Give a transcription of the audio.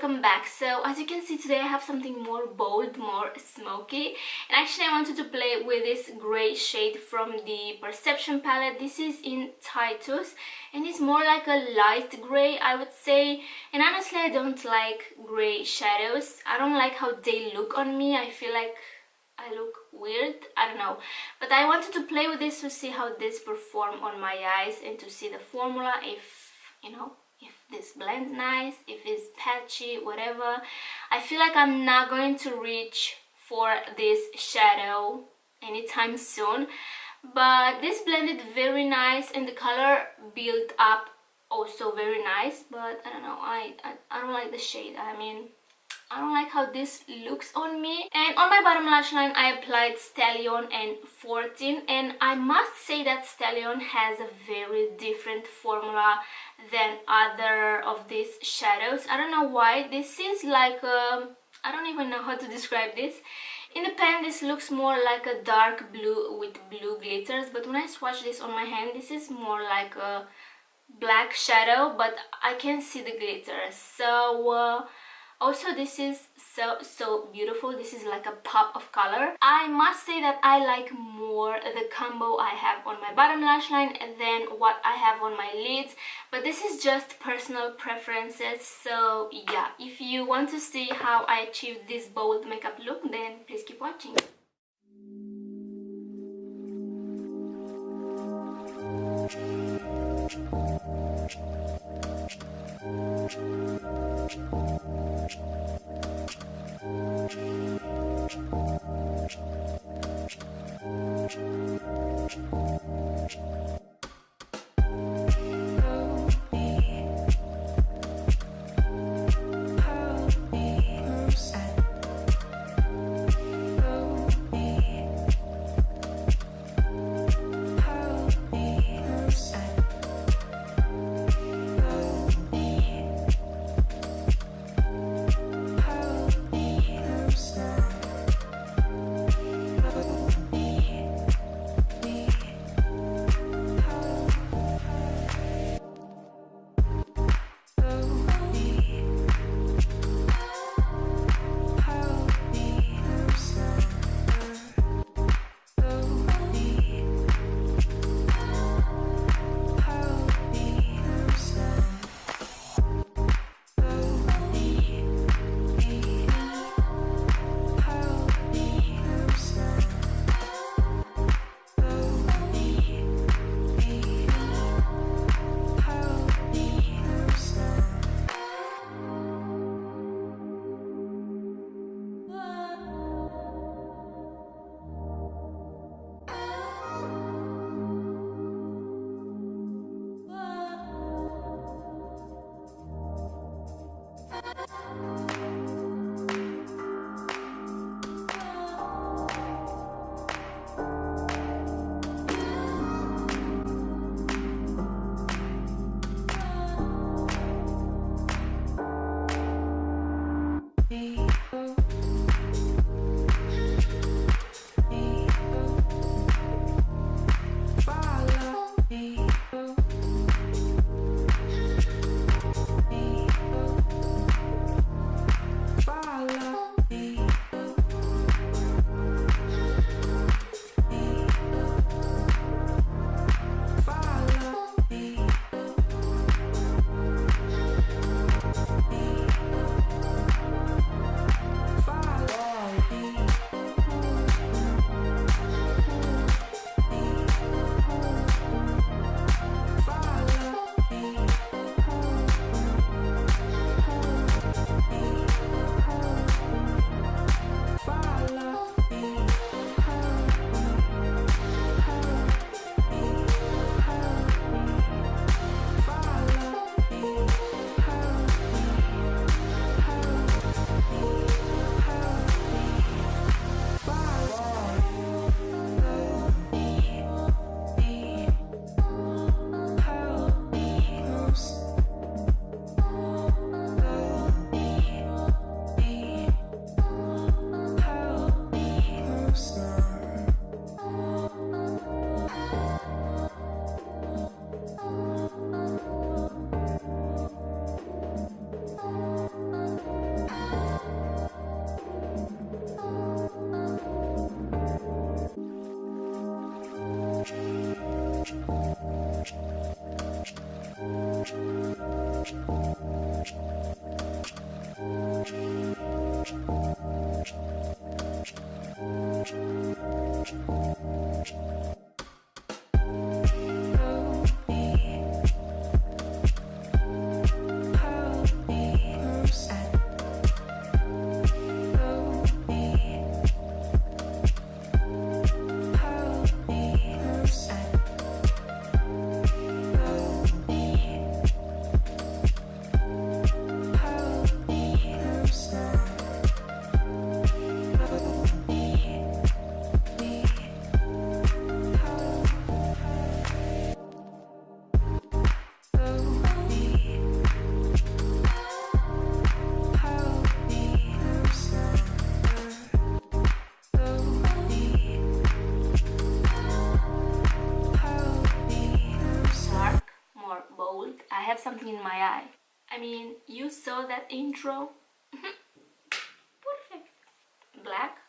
welcome back. So as you can see, today I have something more bold, more smoky, and actually I wanted to play with this gray shade from the Perception palette. This is in Titus and it's more like a light gray, I would say, and honestly I don't like gray shadows. I don't like how they look on me. I feel like I look weird, I don't know, but I wanted to play with this to see how this perform on my eyes and to see the formula, if you know, if this blends nice, if it's patchy, whatever. I feel like I'm not going to reach for this shadow anytime soon, but this blended very nice and the color built up also very nice, but I don't know, I don't like the shade. I mean, I don't like how this looks on me. And on my bottom lash line I applied Stallion and 14, and I must say that Stallion has a very different formula than other of these shadows. I don't know why. This is like a, I don't even know how to describe this. In the pen this looks more like a dark blue with blue glitters, but when I swatch this on my hand this is more like a black shadow, but I can see the glitter. So also this is so beautiful. This is like a pop of color. I must say that I like more the combo I have on my bottom lash line than what I have on my lids, but this is just personal preferences. So yeah, if you want to see how I achieved this bold makeup look, then please keep watching. something in my eye. I mean, you saw that intro? Perfect. Black.